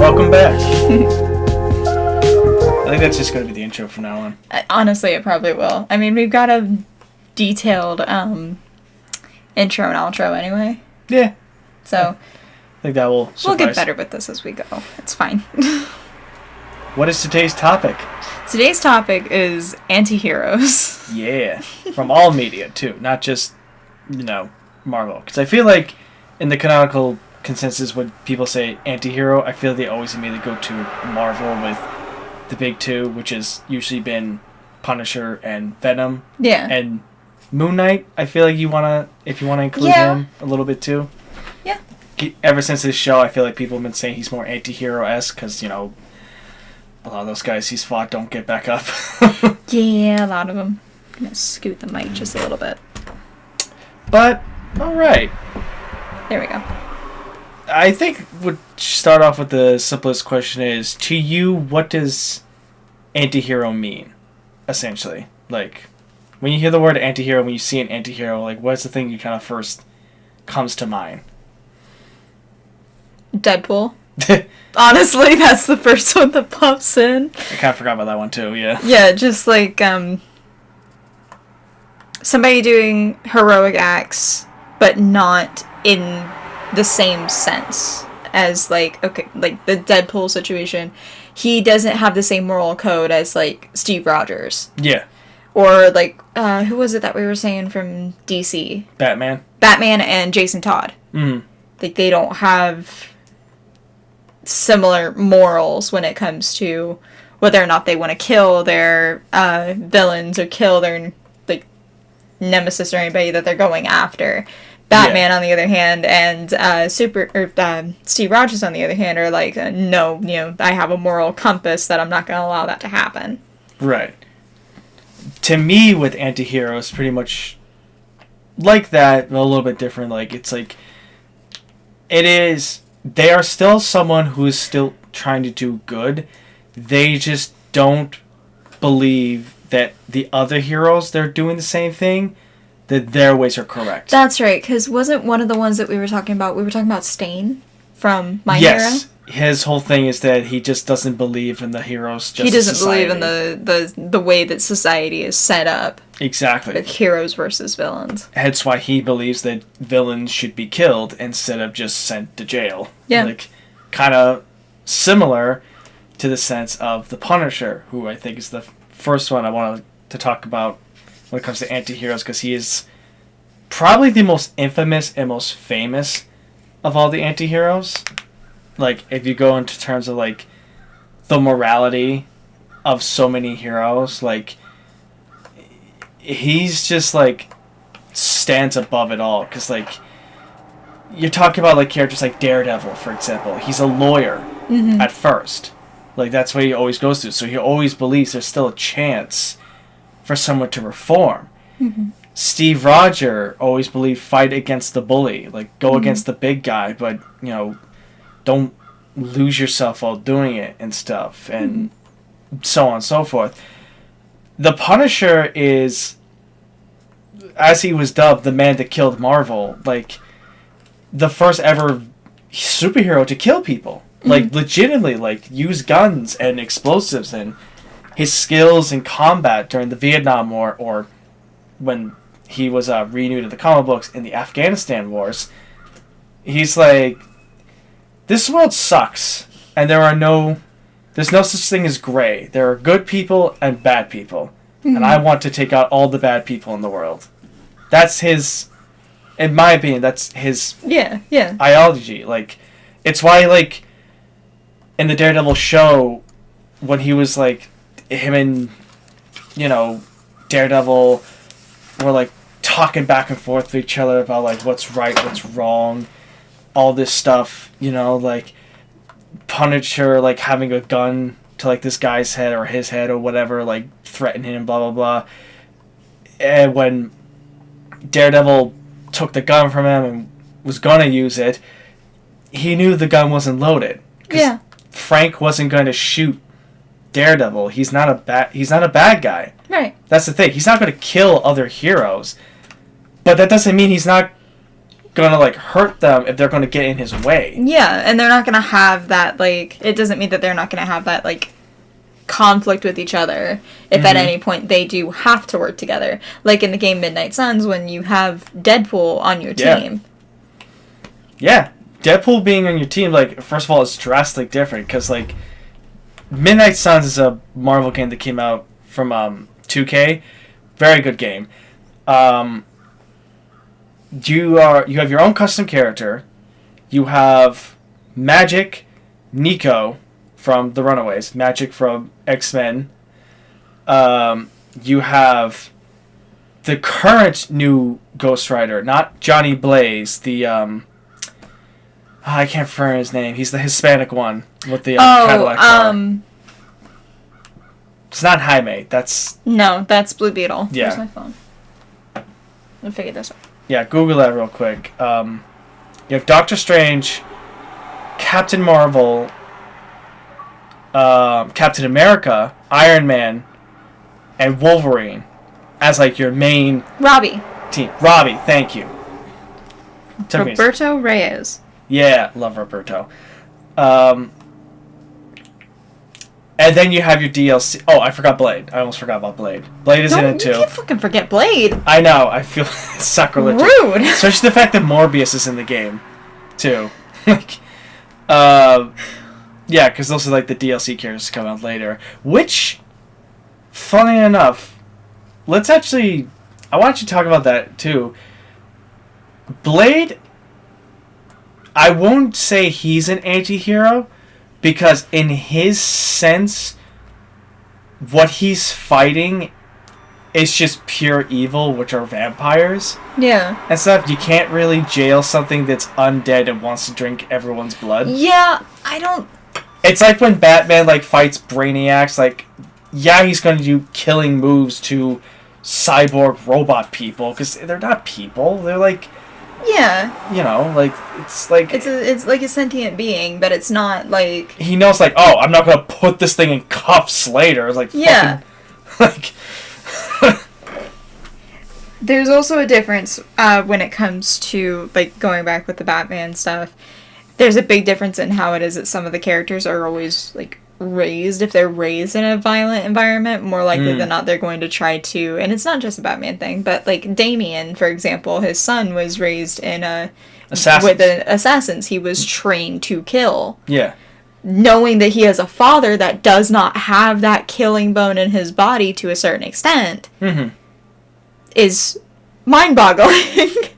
welcome back. I think that's just going to be the intro from now on. Honestly, it probably will. I mean, we've got a detailed intro and outro anyway. Yeah. So I think that will suffice. We'll get better with this as we go. It's fine. What is today's topic? Today's topic is anti-heroes. Yeah. From all media, too. Not just, Marvel. Because I feel like in the canonical consensus when people say anti-hero, I feel they always immediately go to Marvel with the big two, which has usually been Punisher and Venom. Yeah. And Moon Knight, I feel like if you want to include him a little bit too. Yeah. Ever since this show, I feel like people have been saying he's more anti-hero-esque because, a lot of those guys he's fought don't get back up. Yeah, a lot of them. I'm going to scoot the mic just a little bit. But, alright. There we go. I think we'll start off with the simplest question is, to you, what does anti-hero mean, essentially? Like, when you hear the word anti-hero, when you see an anti-hero, like, what's the thing you kind of first comes to mind? Deadpool. Honestly, that's the first one that pops in. I kind of forgot about that one, too, yeah. Yeah, just like, somebody doing heroic acts, but not in the same sense as, like the Deadpool situation. He doesn't have the same moral code as, like, Steve Rogers. Yeah. Or, like, who was it that we were saying from DC? Batman And Jason Todd. Mm-hmm. Like, they don't have similar morals when it comes to whether or not they want to kill their villains or kill their, like, nemesis or anybody that they're going after. Batman, on the other hand, and Steve Rogers, on the other hand, are like, no, I have a moral compass that I'm not going to allow that to happen. Right. To me, with anti-heroes, pretty much like that, but a little bit different. Like, it's like, they are still someone who is still trying to do good. They just don't believe that the other heroes, they're doing the same thing, that their ways are correct. That's right, because wasn't one of the ones that we were talking about Stain from My Hero? Yes. His whole thing is that he just doesn't believe in the heroes. He doesn't believe in the way that society is set up. Exactly. With heroes versus villains. That's why he believes that villains should be killed instead of just sent to jail. Yeah. Like, kind of similar to the sense of the Punisher, who I think is the first one I wanted to talk about when it comes to anti-heroes, because he is probably the most infamous and most famous of all the anti-heroes. Like, if you go into terms of, like, the morality of so many heroes, like, he's just, like, stands above it all. Because, like, you're talking about, like, characters like Daredevil, for example. He's a lawyer at first. Like, that's what he always goes to. So he always believes there's still a chance for someone to reform. Mm-hmm. Steve Rogers always believed fight against the bully. Like, go against the big guy, but, don't lose yourself while doing it and stuff, and so on and so forth. The Punisher is, as he was dubbed, the man that killed Marvel, like, the first ever superhero to kill people. Like, legitimately, like, use guns and explosives, and his skills in combat during the Vietnam War, or when he was renewed in the comic books in the Afghanistan wars, he's like, this world sucks, and there's no such thing as gray. There are good people and bad people, and I want to take out all the bad people in the world. That's his, in my opinion, that's his ideology. Like, it's why, like, in the Daredevil show, when he was, like, him and, Daredevil were, like, talking back and forth with each other about, like, what's right, what's wrong, all this stuff, like, Punisher, like, having a gun to, like, this guy's head or his head or whatever, like, threatening him, blah, blah, blah. And when Daredevil took the gun from him and was gonna use it, he knew the gun wasn't loaded. Yeah. Frank wasn't going to shoot Daredevil. He's not a bad guy. Right. That's the thing. He's not going to kill other heroes. But that doesn't mean he's not gonna like hurt them if they're gonna get in his way. Yeah, and they're not gonna have that, like, it doesn't mean that they're not gonna have that, like, conflict with each other if at any point they do have to work together. Like in the game Midnight Suns, when you have Deadpool on your team. Yeah. Deadpool being on your team, like, first of all, it's drastically different, because, like, Midnight Suns is a Marvel game that came out from 2K. Very good game. You have your own custom character. You have Magic, Nico from the Runaways, Magic from X-Men. You have the current new Ghost Rider, not Johnny Blaze, the I can't remember his name. He's the Hispanic one with the Cadillac car. It's not Jaime. That's Blue Beetle. Yeah. Where's my phone? I'll figure this out. Yeah, Google that real quick. You have Doctor Strange, Captain Marvel, Captain America, Iron Man, and Wolverine as like your main Robbie, thank you. Roberto Reyes. Yeah, love Roberto. And then you have your DLC. Oh, I forgot Blade. I almost forgot about Blade. Blade is in it too. You can't fucking forget Blade. I know. I feel sacrilegious. Rude. Especially the fact that Morbius is in the game, too. Like, yeah, because those are like the DLC characters come out later. Which, funny enough, I want you to talk about that too. Blade, I won't say he's an anti-hero, because in his sense, what he's fighting is just pure evil, which are vampires. Yeah. And stuff. You can't really jail something that's undead and wants to drink everyone's blood. Yeah, I don't... It's like when Batman, like, fights Brainiacs, like, yeah, he's going to do killing moves to cyborg robot people, because they're not people. They're like... Yeah. You know, like, it's like... It's like a sentient being, but it's not, like... He knows, like, oh, I'm not going to put this thing in cuffs later. It's like, yeah. Fucking... Like... There's also a difference when it comes to, like, going back with the Batman stuff. There's a big difference in how it is that some of the characters are always, like, raised. If they're raised in a violent environment, more likely than not they're going to try to, and it's not just a Batman thing, but like Damien, for example, his son was raised in with assassins. He was trained to kill. Yeah. Knowing that he has a father that does not have that killing bone in his body to a certain extent is mind-boggling.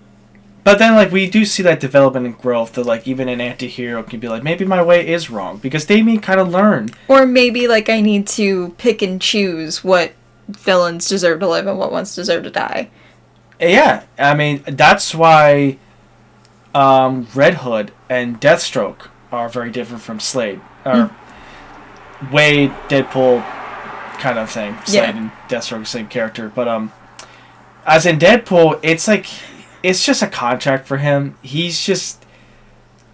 But then, like, we do see that development and growth that, like, even an anti-hero can be like, maybe my way is wrong. Because Damien kind of learned. Or maybe, like, I need to pick and choose what villains deserve to live and what ones deserve to die. Yeah. I mean, that's why Red Hood and Deathstroke are very different from Slade. Or Wade, Deadpool kind of thing. Slade and Deathstroke, same character. But, as in Deadpool, it's like... It's just a contract for him. He's just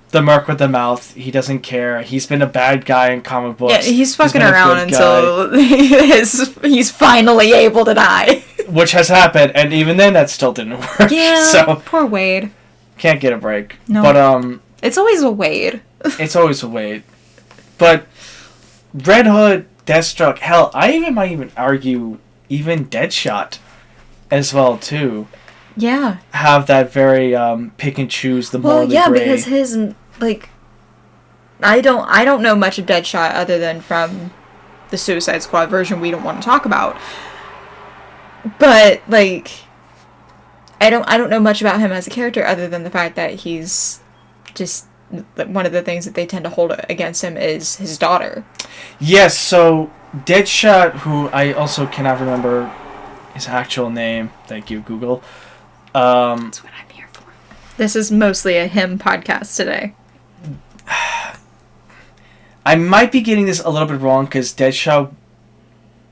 the merc with the mouth. He doesn't care. He's been a bad guy in comic books. Yeah, he's fucking around until he's finally able to die. Which has happened, and even then that still didn't work. Yeah, so, poor Wade. Can't get a break. No. But, it's always a Wade. It's always a Wade. But Red Hood, Deathstroke, hell, I might even argue even Deadshot as well, too. Yeah. Have that very pick and choose the morally gray. Well, yeah, because his, like, I don't know much of Deadshot other than from the Suicide Squad version we don't want to talk about. But, like, I don't know much about him as a character other than the fact that he's just, one of the things that they tend to hold against him is his daughter. Yes, so Deadshot, who I also cannot remember his actual name, thank you, Google. That's what I'm here for. This is mostly a him podcast today. I might be getting this a little bit wrong because Deadshot,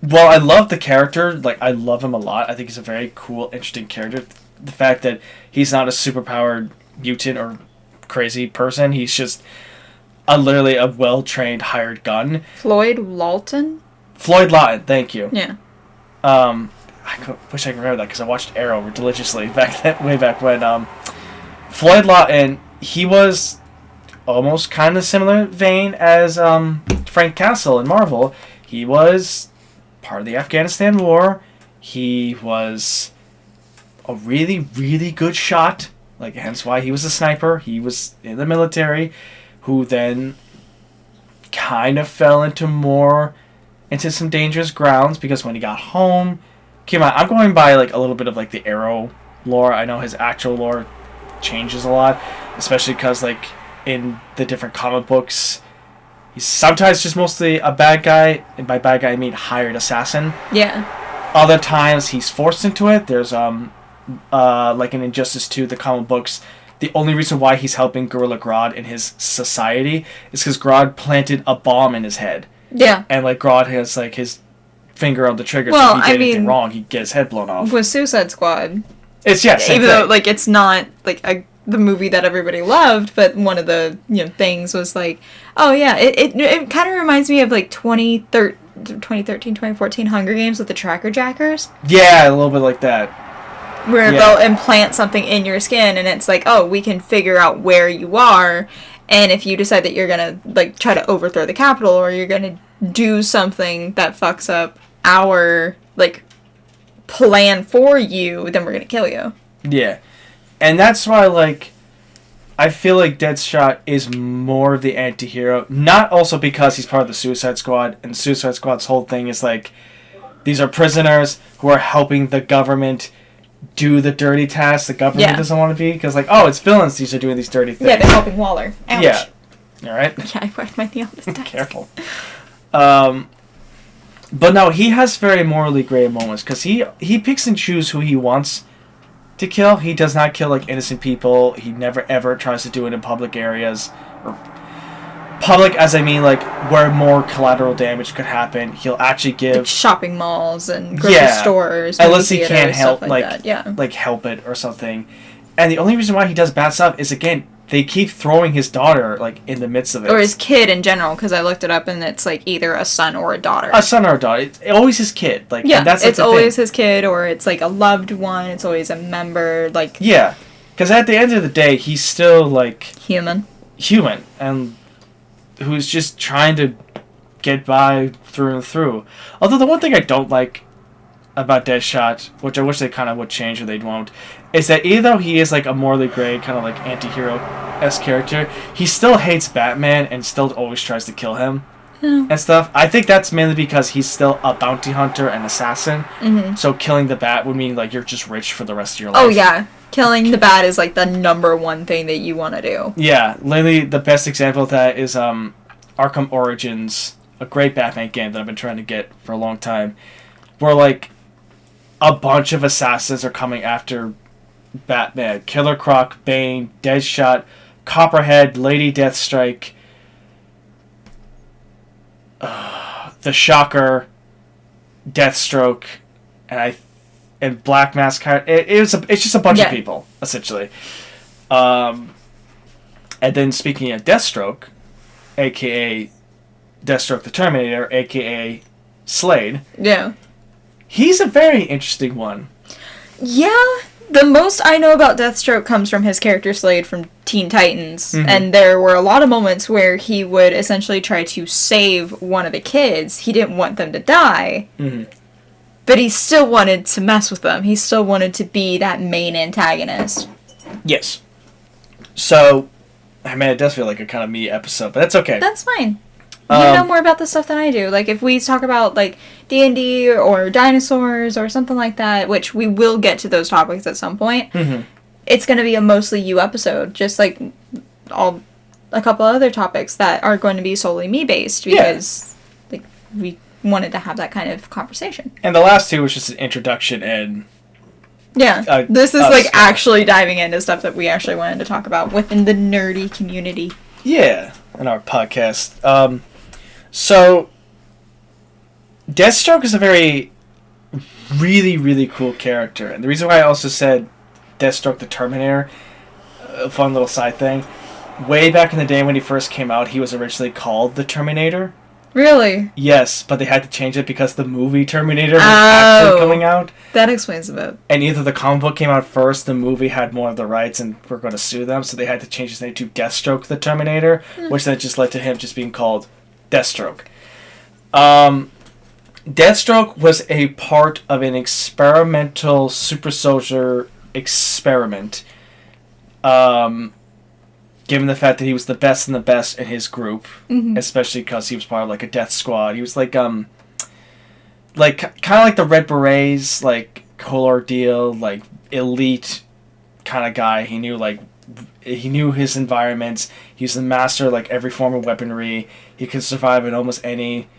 well, I love the character, like, I love him a lot. I think he's a very cool, interesting character. The fact that he's not a superpowered mutant or crazy person, he's just literally a well-trained hired gun. Floyd Lawton, thank you. Yeah. I wish I could remember that because I watched Arrow religiously way back when. Floyd Lawton, he was almost kind of similar vein as Frank Castle in Marvel. He was part of the Afghanistan war. He was a really, really good shot. Like, hence why he was a sniper. He was in the military, who then kind of fell into some dangerous grounds because when he got home, I'm going by like a little bit of like the Arrow lore. I know his actual lore changes a lot, especially because like in the different comic books, he's sometimes just mostly a bad guy, and by bad guy I mean hired assassin. Yeah. Other times he's forced into it. There's like in Injustice 2, the comic books, the only reason why he's helping Gorilla Grodd in his society is because Grodd planted a bomb in his head. Yeah. And like Grodd has like his finger on the trigger, well, so if he did anything wrong, he'd get his head blown off. With Suicide Squad, it's same even thing. though like it's not like the movie that everybody loved, but one of the things was like, oh yeah, it kind of reminds me of like 2013, 2014 Hunger Games with the Tracker Jackers. Yeah, a little bit like that. Where they'll implant something in your skin, and it's like, oh, we can figure out where you are, and if you decide that you're gonna like try to overthrow the Capitol, or you're gonna do something that fucks up our like plan for you, then we're gonna kill you. Yeah, and that's why like I feel like Deadshot is more of the anti-hero, not also because he's part of the Suicide Squad, and Suicide Squad's whole thing is like these are prisoners who are helping the government do the dirty tasks the government doesn't want to be, because like, oh, it's villains, these are doing these dirty things. Yeah, they're helping Waller. Ouch. Yeah. All right. Yeah, I whacked my knee on this desk. Careful. But no, he has very morally gray moments because he picks and chooses who he wants to kill. He does not kill like innocent people. He never ever tries to do it in public areas. Or public, as I mean, like where more collateral damage could happen. He'll actually give like shopping malls and grocery stores, unless he can't help like help it or something. And the only reason why he does bad stuff is again they keep throwing his daughter like in the midst of it, or his kid in general. Because I looked it up and it's like either a son or a daughter. A son or a daughter. It's always his kid. Like yeah, and that's it's always his kid, or it's like a loved one. It's always a member. Like yeah, because at the end of the day, he's still like human, and who's just trying to get by through and through. Although the one thing I don't like about Deadshot, which I wish they kind of would change or they won't, is that even though he is like a morally gray kind of like anti-hero-esque character, he still hates Batman and still always tries to kill him and stuff. I think that's mainly because he's still a bounty hunter and assassin. Mm-hmm. So killing the Bat would mean like you're just rich for the rest of your life. Oh yeah. Killing the Bat is like the number one thing that you want to do. Yeah, literally the best example of that is Arkham Origins, a great Batman game that I've been trying to get for a long time, where like a bunch of assassins are coming after Batman. Killer Croc, Bane, Deadshot, Copperhead, Lady Deathstrike, the Shocker, Deathstroke, and Black Mask. It's just a bunch of people, essentially. And then speaking of Deathstroke, a.k.a. Deathstroke the Terminator, a.k.a. Slade. Yeah. He's a very interesting one. Yeah. The most I know about Deathstroke comes from his character Slade from Teen Titans. Mm-hmm. And there were a lot of moments where he would essentially try to save one of the kids. He didn't want them to die. Mm-hmm. But he still wanted to mess with them. He still wanted to be that main antagonist. Yes. So, I mean, it does feel like a kind of me episode, but that's okay. That's fine. You know more about this stuff than I do. Like, if we talk about, like, D&D or dinosaurs or something like that, which we will get to those topics at some point, it's going to be a mostly you episode, just like a couple other topics that are going to be solely me-based, because like we wanted to have that kind of conversation. And the last two was just an introduction and... Yeah, this is like actually diving into stuff that we actually wanted to talk about within the nerdy community. Yeah, in our podcast. So, Deathstroke is a really, really cool character. And the reason why I also said Deathstroke the Terminator, a fun little side thing, way back in the day when he first came out, he was originally called the Terminator. Really? Yes, but they had to change it because the movie Terminator was actually coming out. That explains a bit. And either the comic book came out first, the movie had more of the rights, and we're going to sue them, so they had to change his name to Deathstroke the Terminator, which then just led to him just being called Deathstroke. Deathstroke was a part of an experimental super soldier experiment. Given the fact that he was the best in the best in his group, especially because he was part of like a death squad. He was like kind of like the Red Berets, like whole ordeal, like elite kind of guy. He knew his environments. He was the master of like every form of weaponry. He could survive in almost any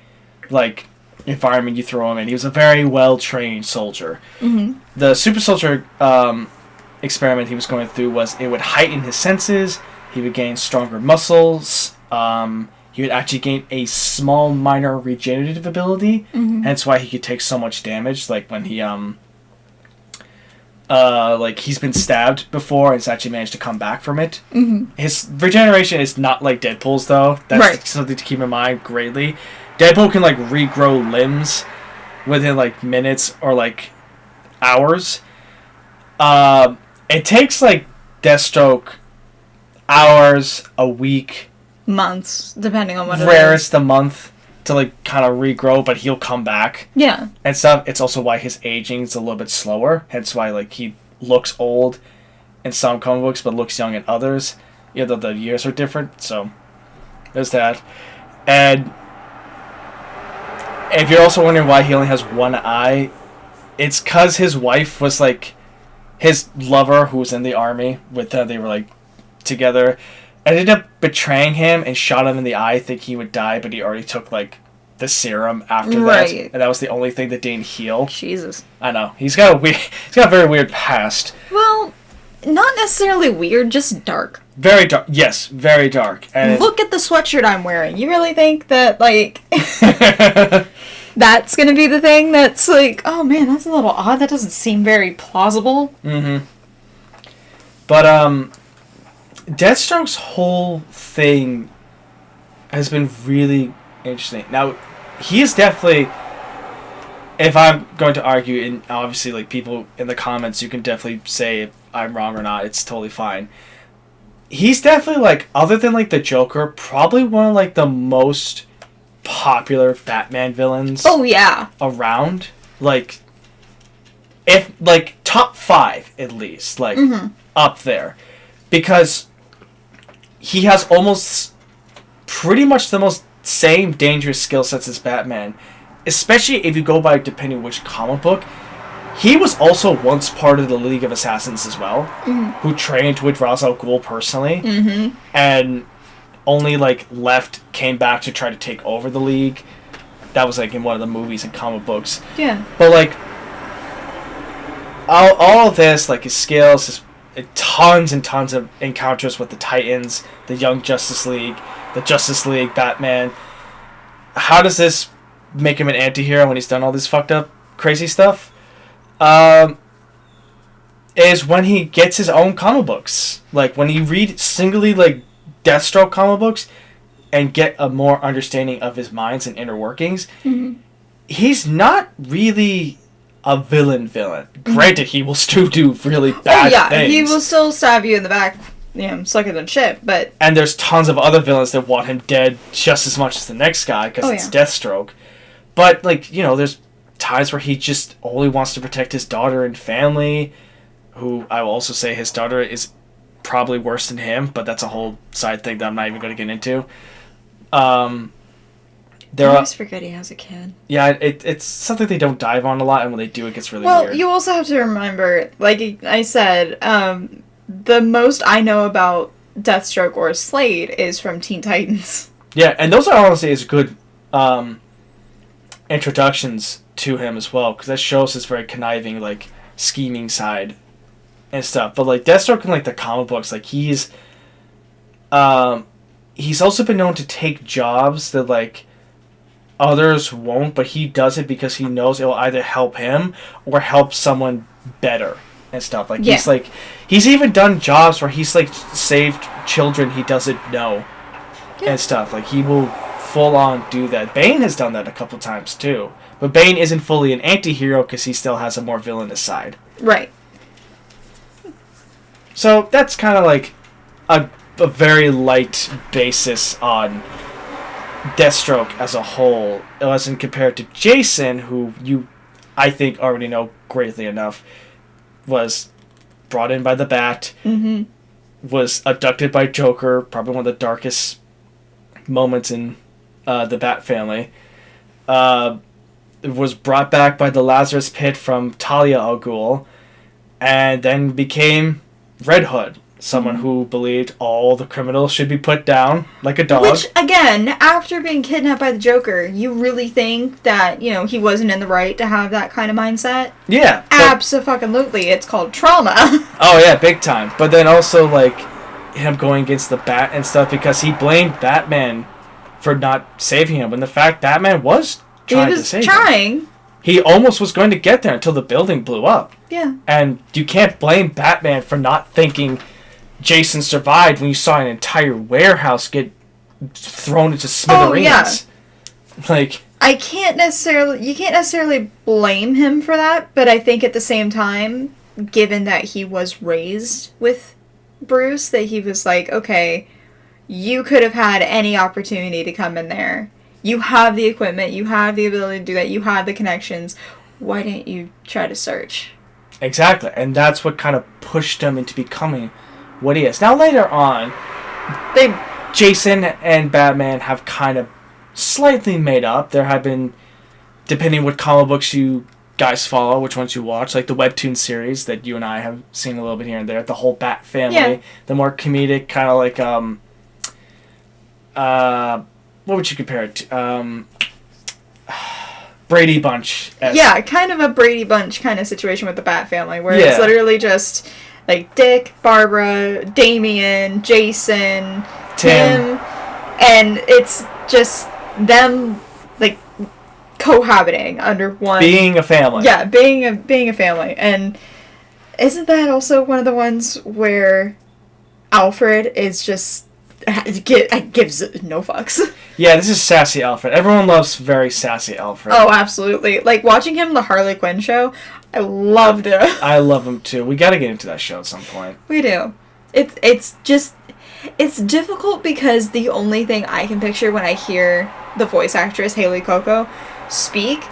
like environment you throw him in. He was a very well trained soldier. The super soldier experiment he was going through was it would heighten his senses. He would gain stronger muscles. He would actually gain a small, minor regenerative ability. Hence why he could take so much damage. Like when he, he's been stabbed before and has actually managed to come back from it. His regeneration is not like Deadpool's, though. That's something to keep in mind greatly. Deadpool can, like, regrow limbs within, like, minutes or, like, hours. It takes, like, Deathstroke hours, a week, months, depending on what it is. Rarest a month to like kind of regrow, but he'll come back. Yeah. And stuff. It's also why his aging is a little bit slower. Hence why like he looks old in some comic books, but looks young in others. Even though the years are different. So there's that. And if you're also wondering why he only has one eye, it's because his wife was like his lover who was in the army with them. They were like together, ended up betraying him and shot him in the eye, thinking he would die, but he already took like the serum after that, and that was the only thing that didn't heal. Jesus, I know he's got a very weird past. Well, not necessarily weird, just dark. Very dark. Yes, very dark. And look at the sweatshirt I'm wearing. You really think that like that's gonna be the thing that's like, oh man, that's a little odd. That doesn't seem very plausible. But Deathstroke's whole thing has been really interesting. Now, he is definitely, if I'm going to argue, and obviously, like, people in the comments, you can definitely say if I'm wrong or not, it's totally fine. He's definitely, like, other than, like, the Joker, probably one of, like, the most popular Batman villains. Oh, yeah. Around. Like, if, like, top 5, at least, like, up there. Because he has almost pretty much the most same dangerous skill sets as Batman, especially if you go by depending which comic book. He was also once part of the League of Assassins as well, who trained with Ra's al Ghul personally, and only like left, came back to try to take over the League. That was like in one of the movies and comic books. Yeah. But like all of this, like his skills, his tons and tons of encounters with the Titans, the Young Justice League, the Justice League, Batman. How does this make him an anti-hero when he's done all this fucked up, crazy stuff? Is when he gets his own comic books. Like, when you read singly, like, Deathstroke comic books and get a more understanding of his minds and inner workings, he's not really a villain. Granted, he will still do really bad things. He will still stab you in the back, suck it and shit, but... And there's tons of other villains that want him dead just as much as the next guy, because it's Deathstroke. But, like, there's times where he just only wants to protect his daughter and family, who I will also say his daughter is probably worse than him, but that's a whole side thing that I'm not even going to get into. I always forget he has a kid. Yeah, it's something they don't dive on a lot, and when they do, it gets really weird. Well, you also have to remember, like I said, the most I know about Deathstroke or Slade is from Teen Titans. Yeah, and those are honestly as good introductions to him as well, because that shows his very conniving, like, scheming side and stuff. But, like, Deathstroke in, like, the comic books, like, he's also been known to take jobs that, like, others won't, but he does it because he knows it will either help him or help someone better and stuff. Like, he's even done jobs where he's, like, saved children he doesn't know and stuff. Like, he will full on do that. Bane has done that a couple times too, but Bane isn't fully an anti-hero because he still has a more villainous side. Right. So that's kind of like a very light basis on Deathstroke as a whole. It wasn't compared to Jason, who you, I think, already know greatly enough, was brought in by the Bat, was abducted by Joker, probably one of the darkest moments in the Bat family, was brought back by the Lazarus Pit from Talia al Ghul, and then became Red Hood, someone who believed all the criminals should be put down like a dog. Which, again, after being kidnapped by the Joker, you really think that, you know, he wasn't in the right to have that kind of mindset? Yeah. Absolutely. It's called trauma. Oh, yeah, big time. But then also, like, him going against the Bat and stuff because he blamed Batman for not saving him, when the fact Batman was trying to save him. He almost was going to get there until the building blew up. Yeah. And you can't blame Batman for not thinking Jason survived when you saw an entire warehouse get thrown into smithereens. Oh, yeah. Like, you can't necessarily blame him for that, but I think at the same time, given that he was raised with Bruce, that he was like, okay, you could have had any opportunity to come in there. You have the equipment, you have the ability to do that, you have the connections. Why didn't you try to search? Exactly, and that's what kind of pushed him into becoming what he is. Now later on, Jason and Batman have kind of slightly made up. There have been, depending what comic books you guys follow, which ones you watch, like the webtoon series that you and I have seen a little bit here and there, the whole Bat family, the more comedic kind of like what would you compare it to? Brady Bunch. Yeah, kind of a Brady Bunch kind of situation with the Bat family, where it's literally just like Dick, Barbara, Damian, Jason, Tim, and it's just them like cohabiting under one, being a family. Yeah, being a family. And isn't that also one of the ones where Alfred is just gives no fucks? Yeah, this is sassy Alfred. Everyone loves very sassy Alfred. Oh, absolutely. Like, watching him the Harley Quinn show, I loved it. I love him too. We gotta get into that show at some point. We do. It's difficult because the only thing I can picture when I hear the voice actress Haley Coco speak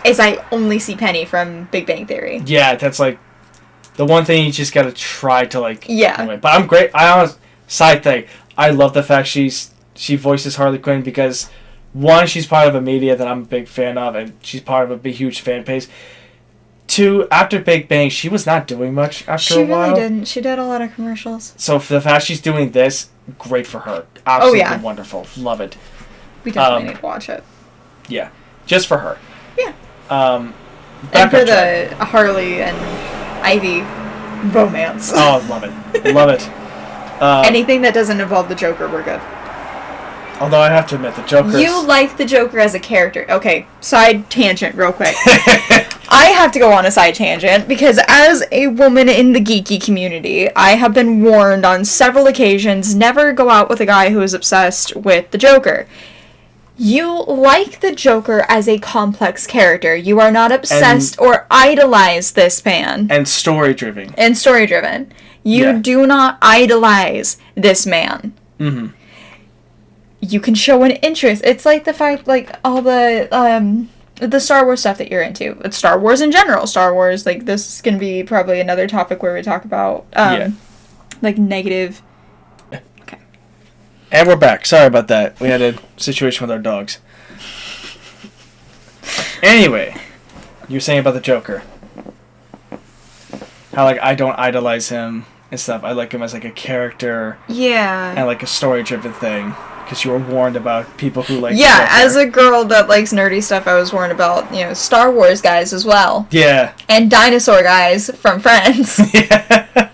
is I only see Penny from Big Bang Theory. Yeah, that's like the one thing you just gotta try to like. Yeah. Anyway. But I'm great. Side thing. I love the fact she voices Harley Quinn because, one, she's part of a media that I'm a big fan of, and she's part of a big, huge fan base. Two, after Big Bang, she was not doing much after a while. She really didn't. She did a lot of commercials. So for the fact she's doing this, great for her. Absolutely wonderful. Love it. We definitely need to watch it. Yeah. Just for her. Yeah. And for the Harley and Ivy romance. Oh, love it. Love it. Anything that doesn't involve the Joker, we're good. Although I have to admit, the Joker. You like the Joker as a character. Okay, side tangent real quick. I have to go on a side tangent because as a woman in the geeky community, I have been warned on several occasions never go out with a guy who is obsessed with the Joker. You like the Joker as a complex character. You are not obsessed or idolize this man. And story-driven. You do not idolize this man. Mm-hmm. You can show an interest. It's like the fact, like, all the Star Wars stuff that you're into. It's Star Wars in general. Star Wars, like, this is going to be probably another topic where we talk about, like, negative... Okay. And we're back. Sorry about that. We had a situation with our dogs. Anyway, you were saying about the Joker. How, like, I don't idolize him and stuff. I like him as, like, a character. Yeah. And, like, a story-driven thing. Because you were warned about people who like... Yeah, as a girl that likes nerdy stuff, I was warned about, you know, Star Wars guys as well. Yeah. And dinosaur guys from Friends. Yeah.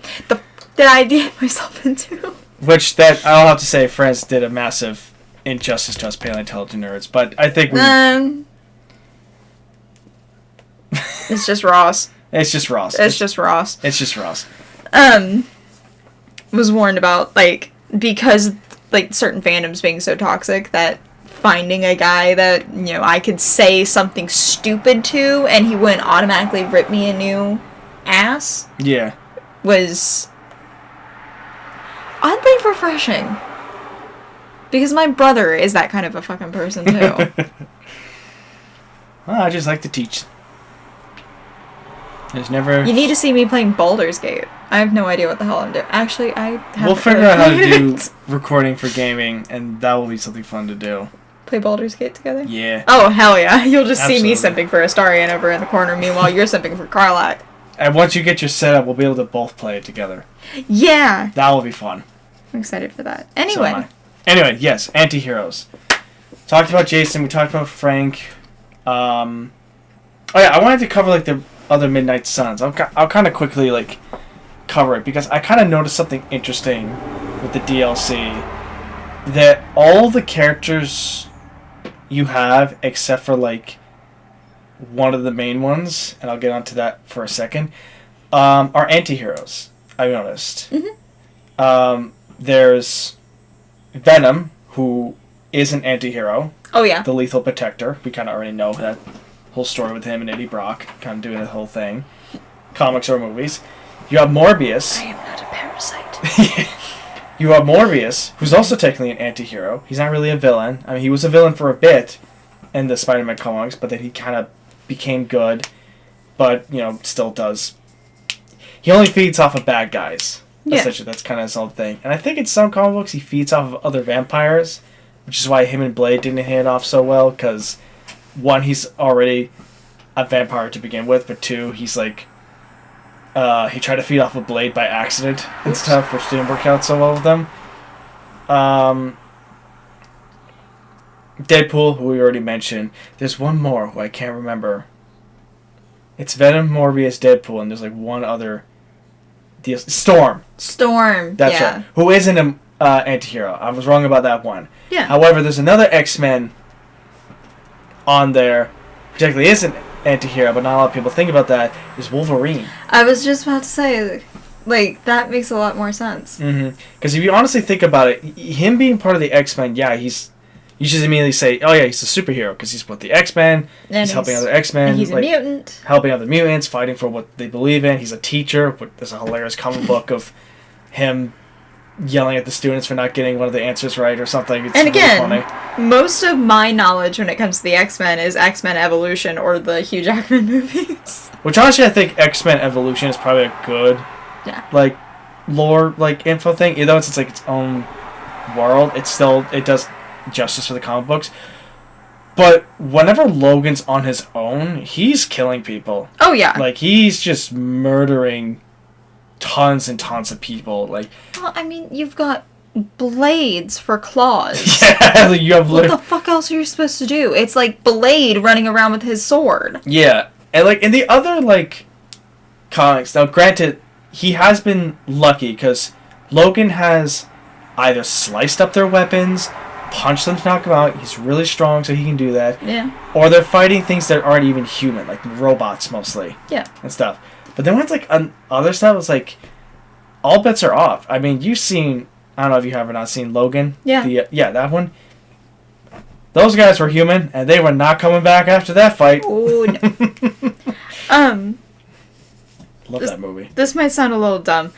Did I get myself into? Which, that, I'll have to say, Friends did a massive injustice to us paleontology nerds. But I think we... It's just Ross. It's just Ross. Was warned about, like, because, like, certain fandoms being so toxic that finding a guy that, you know, I could say something stupid to and he wouldn't automatically rip me a new ass Yeah. was oddly refreshing. Because my brother is that kind of a fucking person, too. Well, I just like to teach. There's never... You need to see me playing Baldur's Gate. I have no idea what the hell I'm doing. Actually, I have We'll figure out how to do recording for gaming, and that will be something fun to do. Play Baldur's Gate together? Yeah. Oh, hell yeah. You'll just Absolutely. see me simping for Astarion over in the corner, meanwhile you're simping for Karlak. And once you get your setup, we'll be able to both play it together. Yeah. That will be fun. I'm excited for that. So Anyway. am I. Anyway, yes, anti-heroes. Talked about Jason, we talked about Frank. Oh yeah, I wanted to cover like the other Midnight Suns. I'll kind of quickly like cover it because I kind of noticed something interesting with the DLC, that all the characters you have except for like one of the main ones, and I'll get onto that for a second, are anti-heroes. I noticed. There's Venom, who is an anti-hero. Oh, yeah. The Lethal Protector. We kind of already know that whole story with him and Eddie Brock, kind of doing the whole thing. Comics or movies. You have Morbius. I am not a parasite. You have Morbius, who's also technically an anti-hero. He's not really a villain. I mean, he was a villain for a bit in the Spider-Man comics, but then he kind of became good, but, you know, still does. He only feeds off of bad guys. Yeah. Essentially, that's kind of his own thing. And I think in some comic books he feeds off of other vampires, which is why him and Blade didn't hit it off so well, because, one, he's already a vampire to begin with, but two, he's like, he tried to feed off of Blade by accident and stuff, which didn't work out so well with them. Deadpool, who we already mentioned. There's one more who I can't remember. It's Venom, Morbius, Deadpool, and there's like one other... Storm. That's right. Who isn't an anti-hero. I was wrong about that one. Yeah. However, there's another X-Men on there, particularly isn't anti-hero, but not a lot of people think about that, is Wolverine. I was just about to say, like, that makes a lot more sense. Because if you honestly think about it, him being part of the X-Men, yeah, you just immediately say, oh yeah, he's a superhero, because he's with the X-Men, he's helping other X-Men. He's a mutant. Helping other mutants, fighting for what they believe in. He's a teacher. There's a hilarious comic book of him yelling at the students for not getting one of the answers right or something. It's and again, really funny. Most of my knowledge when it comes to the X-Men is X-Men Evolution or the Hugh Jackman movies. Which honestly, I think X-Men Evolution is probably a good, like, lore, like, info thing. Even though it's like its own world, it does justice for the comic books. But whenever Logan's on his own, he's killing people. Oh yeah. Like, he's just murdering tons and tons of people. Like, well, I mean, you've got blades for claws. Yeah, like you have what the fuck else are you supposed to do? It's like Blade running around with his sword. Yeah, and like in the other like comics, now granted, he has been lucky because Logan has either sliced up their weapons, punched them to knock them out. He's really strong, so he can do that. Yeah. Or they're fighting things that aren't even human, like robots mostly. Yeah. And stuff. But then when it's like other stuff, it's like all bets are off. I mean, you've seen. I don't know if you have or not seen Logan. Yeah. Yeah, that one. Those guys were human, and they were not coming back after that fight. Oh, no. Love that movie. This might sound a little dumb.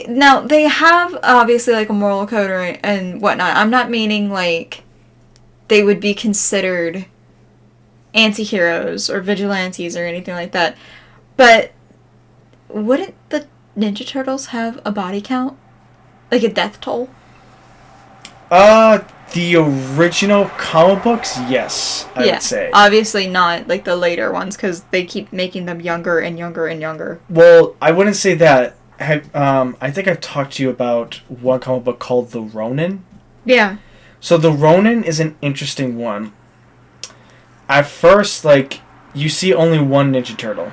Now, they have, obviously, like, a moral code and whatnot. I'm not meaning, like, they would be considered anti-heroes or vigilantes or anything like that. But wouldn't the Ninja Turtles have a body count? Like a death toll? The original comic books, yes, I would say. Obviously not like the later ones because they keep making them younger and younger and younger. Well, I wouldn't say that. I think I've talked to you about one comic book called The Ronin. Yeah. So The Ronin is an interesting one. At first, like, you see only one Ninja Turtle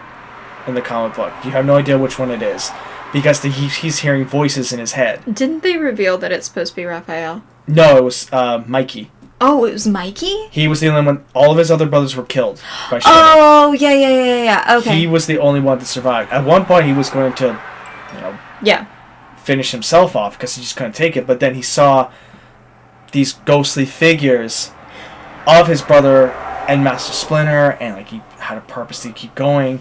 in the comic book. You have no idea which one it is because he's hearing voices in his head. Didn't they reveal that it's supposed to be Raphael? No, it was Mikey. Oh, it was Mikey? He was the only one. All of his other brothers were killed by Shadow. Oh, yeah. Okay. He was the only one that survived. At one point, he was going to, finish himself off because he just couldn't take it. But then he saw these ghostly figures of his brother and Master Splinter, and like he had a purpose to keep going.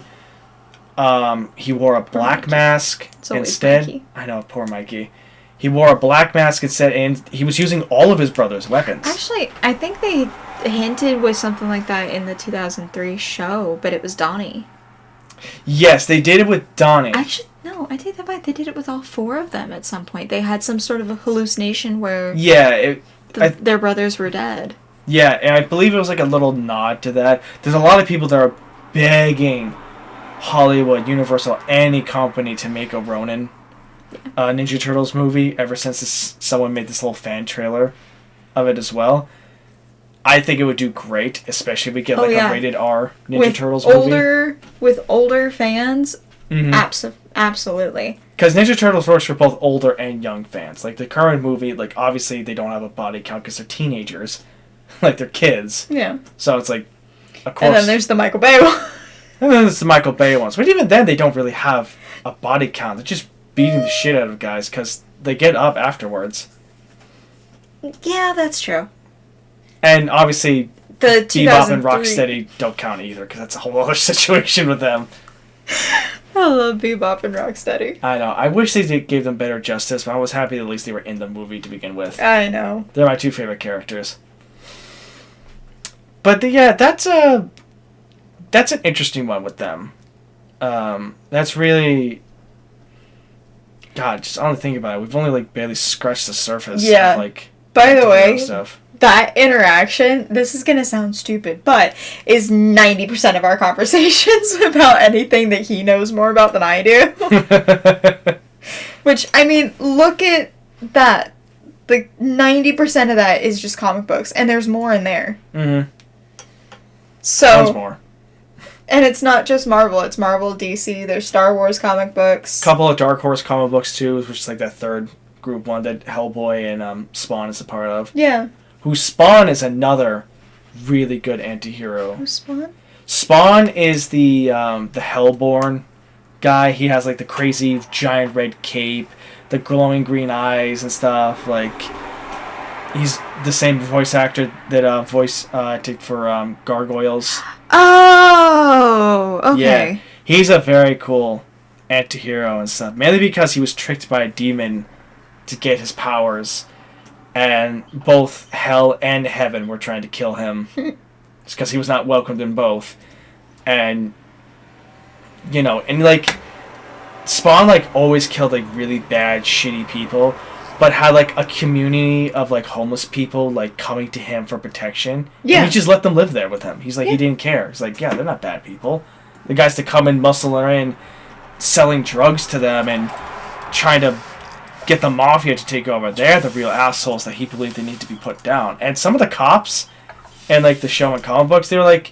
He wore a black mask instead. Mikey. I know, poor Mikey. He wore a black mask instead, and he was using all of his brother's weapons. Actually, I think they hinted with something like that in the 2003 show, but it was Donnie. Yes, they did it with Donnie. Actually, no, I take that back. They did it with all four of them at some point. They had some sort of a hallucination where their brothers were dead. Yeah, and I believe it was like a little nod to that. There's a lot of people that are begging Hollywood, Universal, any company to make a Ronin Ninja Turtles movie ever since someone made this little fan trailer of it as well. I think it would do great, especially if we get a rated R Ninja Turtles movie. With older fans, absolutely. Because Ninja Turtles works for both older and young fans. Like the current movie, like obviously they don't have a body count because they're teenagers. Like they're kids. Yeah. So it's like, of course. And then there's the Michael Bay one. And then there's the Michael Bay ones. But even then, they don't really have a body count. They're just beating the shit out of guys because they get up afterwards. Yeah, that's true. And obviously, the Bebop and Rocksteady don't count either because that's a whole other situation with them. I love Bebop and Rocksteady. I know. I wish they gave them better justice, but I was happy at least they were in the movie to begin with. I know. They're my two favorite characters. But that's an interesting one with them. That's really... God, just I don't think about it. We've only barely scratched the surface. Yeah. Of, by the way, stuff. That interaction, this is going to sound stupid, but is 90% of our conversations about anything that he knows more about than I do. Which, I mean, look at that. 90% of that is just comic books, and there's more in there. Mm-hmm. So, tons more. And it's not just Marvel, it's Marvel, DC, there's Star Wars comic books. Couple of Dark Horse comic books, too, which is that third group one that Hellboy and Spawn is a part of. Yeah. Who Spawn is another really good anti-hero. Who's Spawn? Spawn is the Hellborn guy. He has the crazy giant red cape, the glowing green eyes and stuff. He's the same voice actor that did for Gargoyles. Oh, okay. Yeah, he's a very cool anti-hero and stuff. Mainly because he was tricked by a demon to get his powers. And both hell and heaven were trying to kill him. It's because he was not welcomed in both. And, Spawn, always killed, really bad, shitty people. But had, a community of, homeless people, coming to him for protection. Yeah. And he just let them live there with him. He's he didn't care. He's they're not bad people. The guys that come and muscle her in, selling drugs to them and trying to get the mafia to take over. They're the real assholes that he believed they need to be put down. And some of the cops and the show and comic books, they were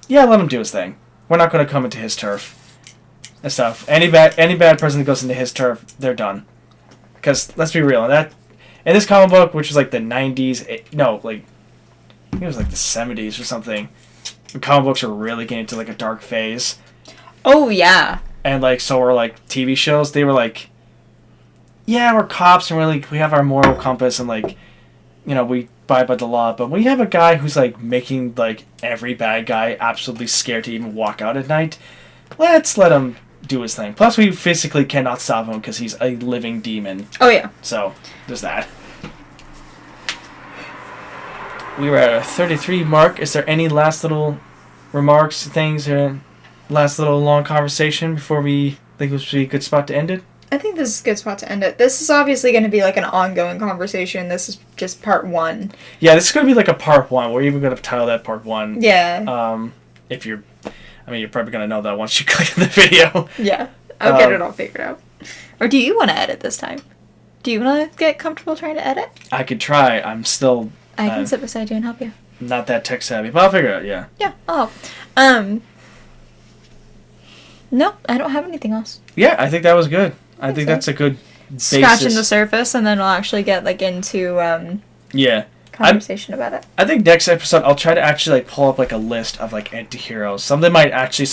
yeah, let him do his thing. We're not going to come into his turf and stuff. Any bad person that goes into his turf, they're done. Because let's be real, in this comic book, which was the 90s, I think it was the 70s or something. The comic books were really getting into a dark phase. Oh yeah. And so were TV shows. They were yeah, we're cops and we have our moral compass and we abide by the law, but when you have a guy who's making every bad guy absolutely scared to even walk out at night, let's let him do his thing. Plus we physically cannot stop him because he's a living demon. Oh yeah. So there's that. We were at a 33 mark. Is there any last little remarks, things, or last little long conversation before we think this would be a good spot to end it? I think this is a good spot to end it. This is obviously going to be an ongoing conversation. This is just part 1. Yeah, this is going to be a part 1. We're even going to title that part 1. Yeah. If you're... you're probably going to know that once you click on the video. Yeah. I'll get it all figured out. Or do you want to edit this time? Do you want to get comfortable trying to edit? I could try. I'm still... I can sit beside you and help you. Not that tech savvy, but I'll figure it out, yeah. Yeah, I'll help. No, I don't have anything else. Yeah, I think that was good. I think that's a good basis. Scratching the surface, and then we'll actually get into conversation about it. I think next episode I'll try to actually pull up a list of anti-heroes. Some of them might actually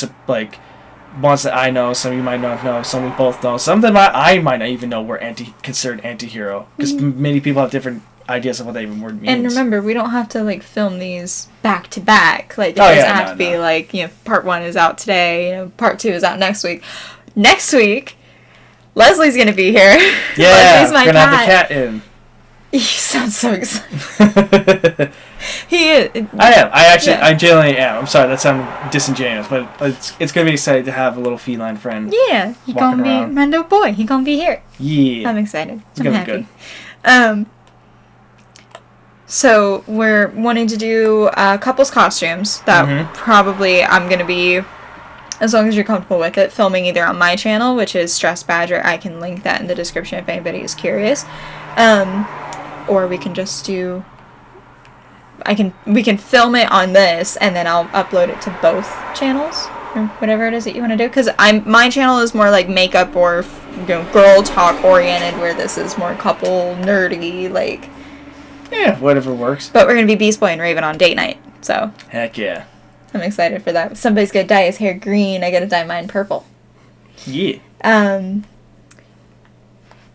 ones that I know, some you might not know, some we both know. Some of them I might not even know were considered anti-hero because many people have different ideas of what that even word means. And remember, we don't have to, like, film these back to back. Like, it Oh, doesn't yeah, have no, to be, no. like, you know, part 1 is out today, you know, part 2 is out next week. Next week, Leslie's gonna be here. Yeah, Leslie's my we're gonna cat. have the cat in. He sounds so excited. He is. I genuinely am. I'm sorry, that sounded disingenuous, but it's gonna be exciting to have a little feline friend. Yeah, he walking gonna be around. my little boy. He gonna be here. Yeah. I'm excited. It's I'm gonna be happy. good. So we're wanting to do couples costumes that probably I'm gonna be, as long as you're comfortable with it, filming either on my channel, which is Stress Badger. I can link that in the description if anybody is curious. Or we can just do. We can film it on this and then I'll upload it to both channels or whatever it is that you want to do. Because my channel is more like makeup or girl talk oriented, where this is more couple nerdy like. Yeah, whatever works. But we're gonna be Beast Boy and Raven on date night, so Heck yeah. I'm excited for that. Somebody's gonna dye his hair green. I gotta dye mine purple. Yeah.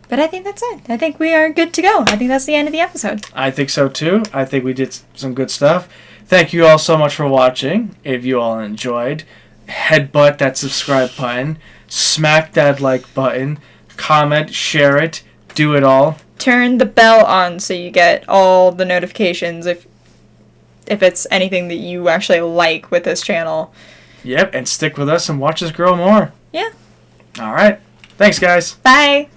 But I think that's it. I think we are good to go. I think that's the end of the episode. I think so too. I think we did some good stuff. Thank you all so much for watching. If you all enjoyed, headbutt that subscribe button, smack that like button, comment, share it, do it all. Turn the bell on so you get all the notifications if it's anything that you actually like with this channel. Yep, and stick with us and watch us grow more. Yeah. All right. Thanks, guys. Bye.